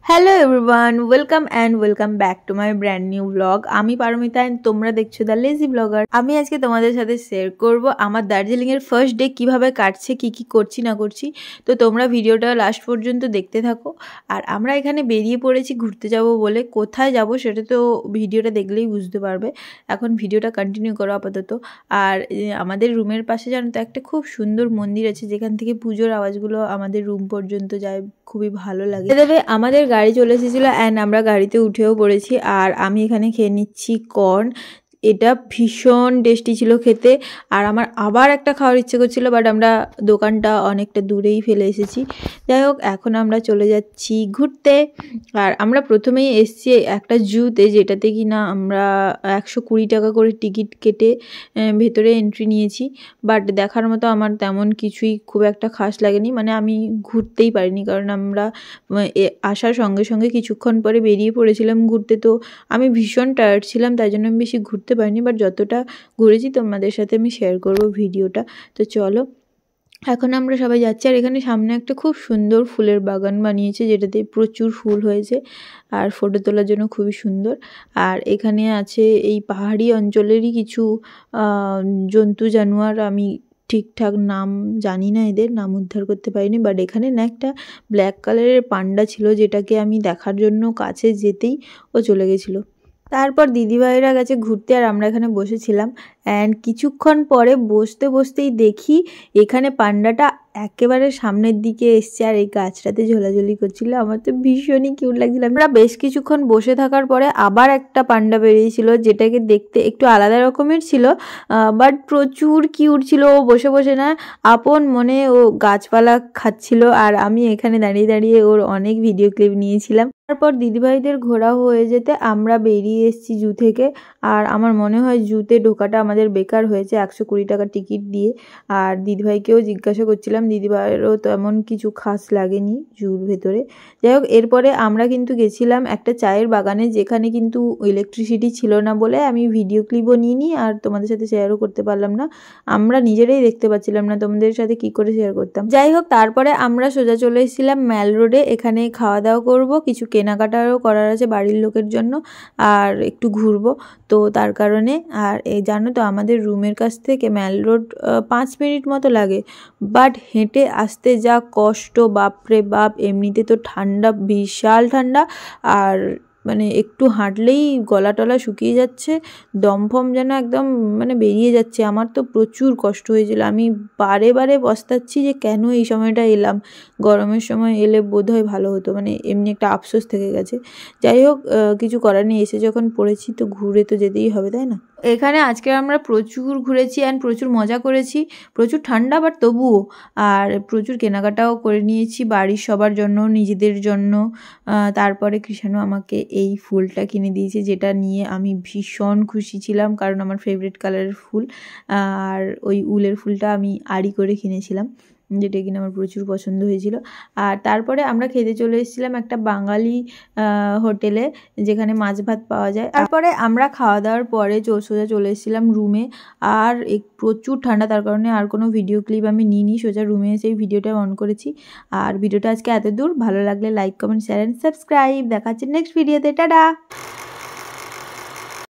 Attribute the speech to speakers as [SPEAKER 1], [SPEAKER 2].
[SPEAKER 1] Hello everyone, welcome back to my brand new blog. আমি Paromita and তোমরা দেখছো the lazy blogger. আমি আজকে তোমাদের সাথে শেয়ার করব আমার দার্জিলিংয়ের ফার্স্ট ডে কিভাবে কাটছে, কি করছি না করছি। তো তোমরা ভিডিওটা লাস্ট পর্যন্ত দেখতে থাকো। আর আমরা এখানে বেরিয়ে পড়েছি ঘুরতে যাব বলে। কোথায় যাব সেটা তো ভিডিওটা দেখলেই বুঝতে পারবে। এখন ভিডিওটা কন্টিনিউ করো আপাতত। আর আমাদের রুমের পাশে জানো তো একটা খুব সুন্দর মন্দির আছে, যেখান থেকে পুজোর আওয়াজগুলো আমাদের রুম পর্যন্ত যায়, খুবই ভালো লাগে। তবে আমাদের গাড়ি চলে এসেছিলো অ্যান্ড আমরা গাড়িতে উঠেও পড়েছি। আর আমি এখানে খেয়ে নিচ্ছি কর্ন। এটা ভীষণ টেস্টি ছিল খেতে। আর আমার আবার একটা খাওয়ার ইচ্ছে করছিলো, বাট আমরা দোকানটা অনেকটা দূরেই ফেলে এসেছি। যাই হোক, এখন আমরা চলে যাচ্ছি ঘুরতে। আর আমরা প্রথমেই এসছি একটা জুতে, যেটাতে কিনা আমরা 120 টাকা করে টিকিট কেটে ভেতরে এন্ট্রি নিয়েছি। বাট দেখার মতো আমার তেমন কিছুই খুব একটা খাস লাগেনি, মানে আমি ঘুরতেই পারিনি, কারণ আমরা আসার সঙ্গে সঙ্গে কিছুক্ষণ পরে বেরিয়ে পড়েছিলাম ঘুরতে। তো আমি ভীষণ টায়ার্ড ছিলাম, তাই জন্য আমি বেশি ঘুরতে পারিনি। বাট যতটা ঘুরেছি তোমাদের সাথে আমি শেয়ার করব ভিডিওটা। তো চলো, এখন আমরা সবাই যাচ্ছি। আর এখানে সামনে একটা খুব সুন্দর ফুলের বাগান বানিয়েছে, যেটাতে প্রচুর ফুল হয়েছে আর ফটো তোলার জন্য খুবই সুন্দর। আর এখানে আছে এই পাহাড়ি অঞ্চলেরই কিছু জন্তু জানোয়ার, আমি ঠিকঠাক নাম জানি না, এদের নাম উদ্ধার করতে পারিনি। বাট এখানে না একটা ব্ল্যাক কালারের পান্ডা ছিল, যেটাকে আমি দেখার জন্য কাছে যেতেই ও চলে গেছিলো। তারপর দিদিভাইরা গেছে ঘুরতে, আর আমরা এখানে বসেছিলাম। অ্যান্ড কিছুক্ষণ পরে বসতেই দেখি এখানে পান্ডাটা একেবারে সামনের দিকে এসছে, আর এই গাছটাতে ঝোলাঝুলি করছিল। আমার তো ভীষণই কিউট লাগছিল। আমরা বেশ কিছুক্ষণ বসে থাকার পরে আবার একটা পান্ডা বেরিয়েছিল, যেটাকে দেখতে একটু আলাদা রকমের ছিল, বাট প্রচুর কিউট ছিল। ও বসে বসে না আপন মনে ও গাছপালা খাচ্ছিল, আর আমি এখানে দাঁড়িয়ে দাঁড়িয়ে ওর অনেক ভিডিও ক্লিপ নিয়েছিলাম। তারপর দিদিভাইদের ঘোরা হয়ে যেতে আমরা বেরিয়ে এসেছি জু থেকে। আর আমার মনে হয় জুতে ঢোকাটা আমাদের বেকার হয়েছে 120 টাকা টিকিট দিয়ে। আর দিদিভাইকেও জিজ্ঞাসা করছিলাম, দিদিভাইয়েরও তেমন কিছু খাস লাগেনি জুর ভেতরে। যাই হোক, এরপরে আমরা কিন্তু গেছিলাম একটা চায়ের বাগানে, যেখানে কিন্তু ইলেকট্রিসিটি ছিল না বলে আমি ভিডিও ক্লিপও নিইনি আর তোমাদের সাথে শেয়ারও করতে পারলাম না। আমরা নিজেরাই দেখতে পাচ্ছিলাম না তোমাদের সাথে কি করে শেয়ার করতাম। যাই হোক, তারপরে আমরা সোজা চলে এসেছিলাম ম্যাল রোডে। এখানে খাওয়া দাওয়া করবো, কিছু কেনাকাটারও করার আছে বাড়ির লোকের জন্য, আর একটু ঘুরবো। তো তার কারণে, আর এই জানো তো আমাদের রুমের কাছ থেকে ম্যাল রোড 5 মিনিট মতো লাগে, বাট হেঁটে আসতে যা কষ্ট, বাপরে বাপ। এমনিতে তো ঠান্ডা, বিশাল ঠান্ডা, আর মানে একটু হাঁটলেই গলা টলা শুকিয়ে যাচ্ছে, দমফম যেন একদম মানে বেরিয়ে যাচ্ছে। আমার তো প্রচুর কষ্ট হয়েছিল। আমি বারে বারে পস্তাচ্ছি যে কেন এই সময়টা এলাম, গরমের সময় এলে বোধহয় ভালো হতো, মানে এমনি একটা আফসোস থেকে গেছে। যাই হোক, কিছু করার নেই, এসে যখন পড়েছি তো ঘুরে তো যেতেই হবে, তাই না? এখানে আজকে আমরা প্রচুর ঘুরেছি অ্যান্ড প্রচুর মজা করেছি। প্রচুর ঠান্ডা বাট তবুও। আর প্রচুর কেনাকাটাও করে নিয়েছি বাড়ির সবার জন্য, নিজেদের জন্য। তারপরে কৃষাণু আমাকে এই ফুলটা কিনে দিয়েছে, যেটা নিয়ে আমি ভীষণ খুশি ছিলাম, কারণ আমার ফেভারিট কালারের ফুল। আর ওই উলের ফুলটা আমি আড়ি করে কিনেছিলাম, যেটা কিনা আমার প্রচুর পছন্দ হয়েছিল। আর তারপরে আমরা খেতে চলে এসেছিলাম একটা বাঙালি হোটেলে, যেখানে মাছ ভাত পাওয়া যায়। তারপরে আমরা খাওয়া দাওয়ার পরে সোজা চলে এসেছিলাম রুমে। আর প্রচুর ঠান্ডা, তার কারণে আর কোনো ভিডিও ক্লিপ আমি নিইনি, সোজা রুমে এসেই ভিডিওটা অন করেছি। আর ভিডিওটা আজকে এত দূর, ভালো লাগলে like, comment, share and subscribe. দেখা হচ্ছে নেক্সট ভিডিওতে। টাটা।